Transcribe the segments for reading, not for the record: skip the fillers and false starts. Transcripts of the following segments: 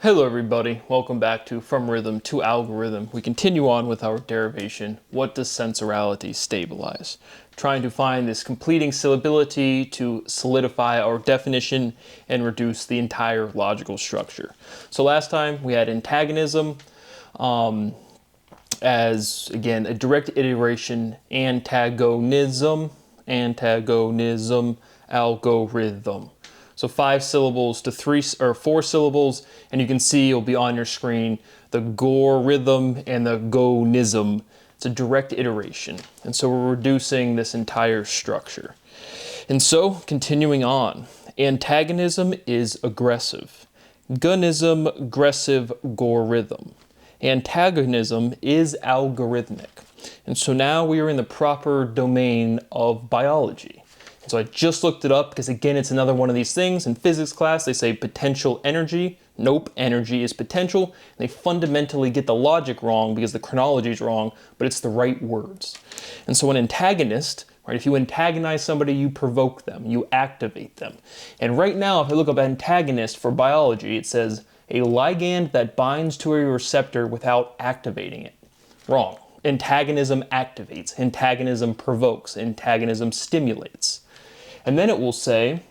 Hello everybody, welcome back to From Rhythm to Algorithm. We continue on with our derivation, what does sensorality stabilize? Trying to find this completing syllability to solidify our definition and reduce the entire logical structure. So last time we had antagonism as, again, a direct iteration, antagonism, algorithm. So 5 syllables to 3 or 4 syllables, and you can see it'll be on your screen the gorism and the gonism. It's a direct iteration, and so we're reducing this entire structure. And so continuing on, antagonism is aggressive, gonism aggressive gorism, antagonism is algorithmic, and so now we are in the proper domain of biology. So I just looked it up because, again, it's another one of these things. In physics class, they say potential energy. Nope, energy is potential. And they fundamentally get the logic wrong because the chronology is wrong, but it's the right words. And so an antagonist, right, if you antagonize somebody, you provoke them, you activate them. And right now, if I look up antagonist for biology, it says a ligand that binds to a receptor without activating it. Wrong. Antagonism activates, antagonism provokes, antagonism stimulates. And then it will say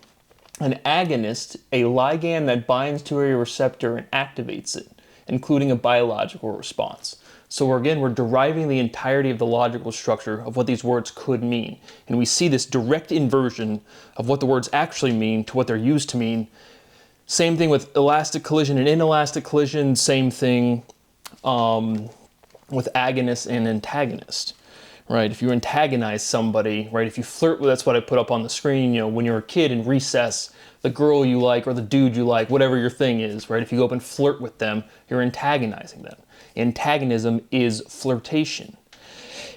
an agonist, a ligand that binds to a receptor and activates it, including a biological response. So we're deriving the entirety of the logical structure of what these words could mean. And we see this direct inversion of what the words actually mean to what they're used to mean. Same thing with elastic collision and inelastic collision, same thing with agonist and antagonist. Right, if you antagonize somebody, right, if you flirt with, that's what I put up on the screen, you know, when you're a kid in recess, the girl you like or the dude you like, whatever your thing is, right, if you go up and flirt with them, you're antagonizing them. Antagonism is flirtation.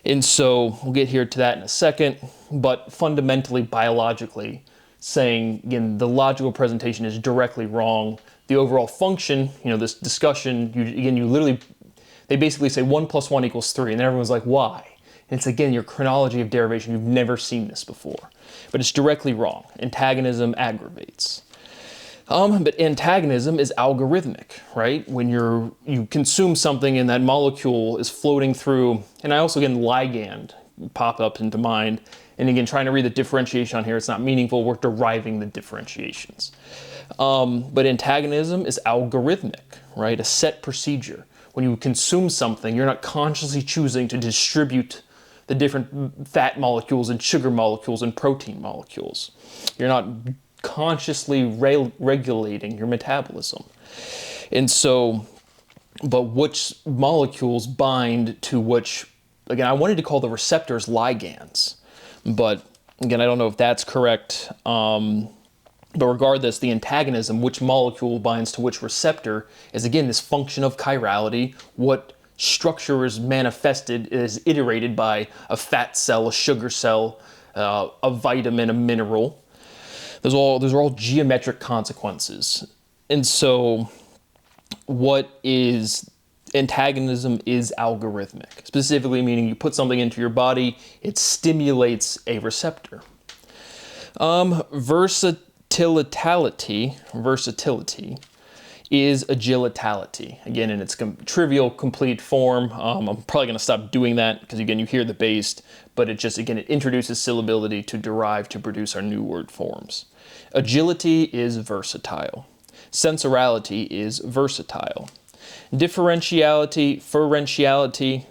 And so we'll get here to that in a second, but fundamentally, biologically, saying, again, the logical presentation is directly wrong. The overall function, you know, this discussion, they basically say 1 + 1 = 3, and then everyone's like, why? And it's, again, your chronology of derivation. You've never seen this before. But it's directly wrong. Antagonism aggravates. But antagonism is algorithmic, right? When you consume something and that molecule is floating through, and I also, again, ligand pop up into mind. And again, trying to read the differentiation on here, it's not meaningful. We're deriving the differentiations. But antagonism is algorithmic, right? A set procedure. When you consume something, you're not consciously choosing to distribute the different fat molecules and sugar molecules and protein molecules. You're not consciously regulating your metabolism. And so, but which molecules bind to which, again, I wanted to call the receptors ligands, but again, I don't know if that's correct. But regardless, the antagonism, which molecule binds to which receptor, is, again, this function of chirality. What structure is manifested is iterated by a fat cell, a sugar cell, a vitamin, a mineral. Those are all geometric consequences. And so what is antagonism is algorithmic, specifically meaning you put something into your body, it stimulates a receptor. Versatility is agilitality. Again, in its trivial, complete form. I'm probably going to stop doing that because, again, you hear the based, but it introduces syllability to derive to produce our new word forms. Agility is versatile. Sensorality is versatile. Differentiality,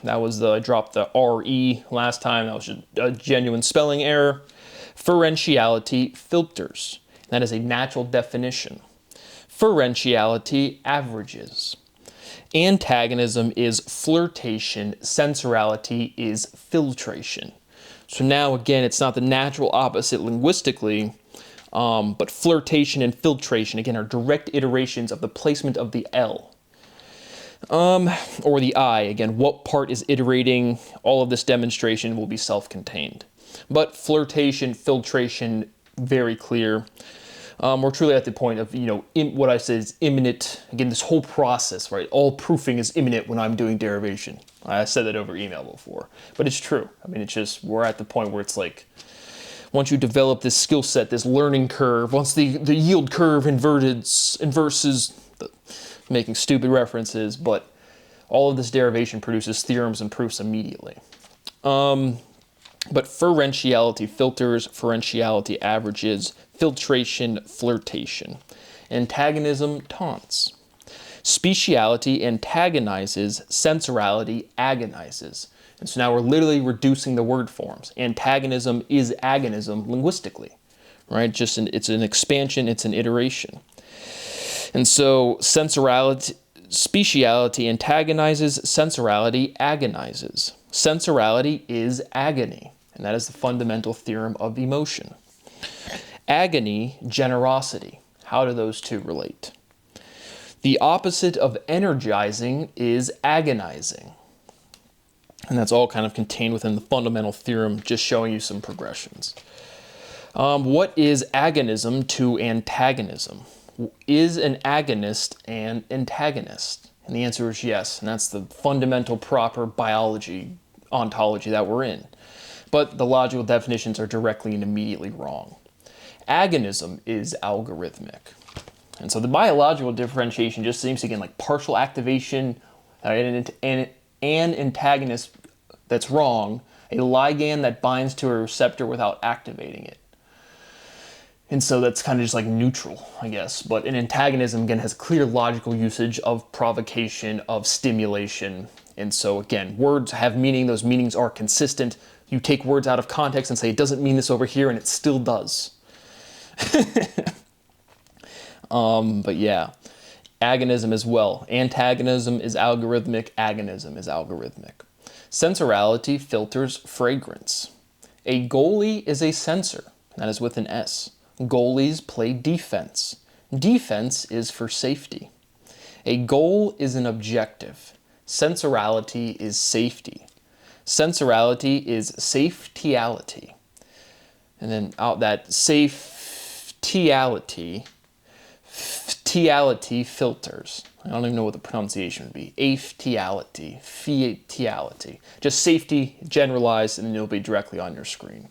I dropped the RE last time. That was a genuine spelling error. Ferentiality filters. That is a natural definition. Ferentiality averages. Antagonism is flirtation. Sensorality is filtration. So now, again, it's not the natural opposite linguistically, but flirtation and filtration, again, are direct iterations of the placement of the L. Or the I. Again, what part is iterating? All of this demonstration will be self-contained. But flirtation, filtration, very clear. We're truly at the point of, what I said is imminent. Again, this whole process, right? All proofing is imminent when I'm doing derivation. I said that over email before, but it's true. I mean, we're at the point where it's like, once you develop this skill set, this learning curve, once the yield curve inverses making stupid references, but all of this derivation produces theorems and proofs immediately. But ferentiality filters, ferentiality averages, filtration, flirtation. Antagonism taunts. Speciality antagonizes, sensorality agonizes. And so now we're literally reducing the word forms. Antagonism is agonism linguistically, right? It's an expansion, it's an iteration. And so speciality antagonizes, sensorality agonizes. Sensorality is agony, and that is the fundamental theorem of emotion. Agony, generosity. How do those two relate? The opposite of energizing is agonizing. And that's all kind of contained within the fundamental theorem, just showing you some progressions. What is agonism to antagonism? Is an agonist an antagonist? And the answer is yes, and that's the fundamental proper biology ontology that we're in. But the logical definitions are directly and immediately wrong. Agonism is algorithmic. And so the biological differentiation just seems, again, like partial activation, an antagonist that's wrong, a ligand that binds to a receptor without activating it. And so that's kind of just like neutral, I guess. But an antagonism, again, has clear logical usage of provocation, of stimulation. And so, again, words have meaning. Those meanings are consistent. You take words out of context and say, it doesn't mean this over here, and it still does. But yeah, agonism as well. Antagonism is algorithmic. Agonism is algorithmic. Sensorality filters fragrance. A goalie is a sensor. That is with an S. Goalies play defense. Defense is for safety. A goal is an objective. Sensorality is safety. Sensorality is safetyality. And then out that safetyality filters. I don't even know what the pronunciation would be. Fiatiality. Just safety generalized, and then it'll be directly on your screen.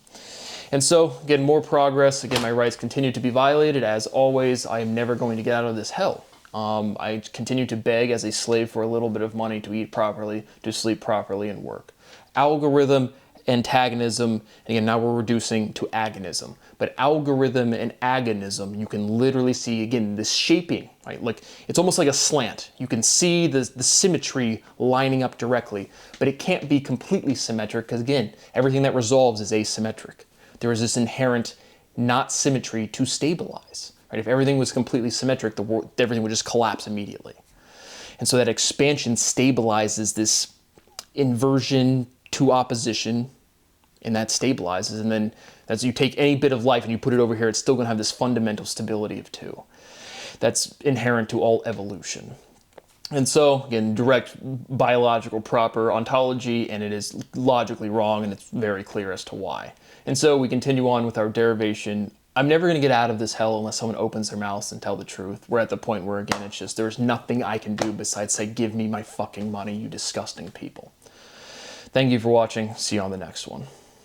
And so, again, more progress. Again, my rights continue to be violated. As always, I am never going to get out of this hell. I continue to beg as a slave for a little bit of money to eat properly, to sleep properly, and work. Algorithm, antagonism, and again, now we're reducing to agonism. But algorithm and agonism, you can literally see, again, this shaping, right? Like, it's almost like a slant. You can see the symmetry lining up directly, but it can't be completely symmetric because, again, everything that resolves is asymmetric. There is this inherent not symmetry to stabilize. Right? If everything was completely symmetric, everything would just collapse immediately. And so that expansion stabilizes this inversion to opposition, and that stabilizes. And then as you take any bit of life and you put it over here, it's still going to have this fundamental stability of 2. That's inherent to all evolution. And so, again, direct biological proper ontology, and it is logically wrong, and it's very clear as to why. And so we continue on with our derivation. I'm never going to get out of this hell unless someone opens their mouths and tell the truth. We're at the point where, again, it's just there's nothing I can do besides say, give me my fucking money, you disgusting people. Thank you for watching. See you on the next one.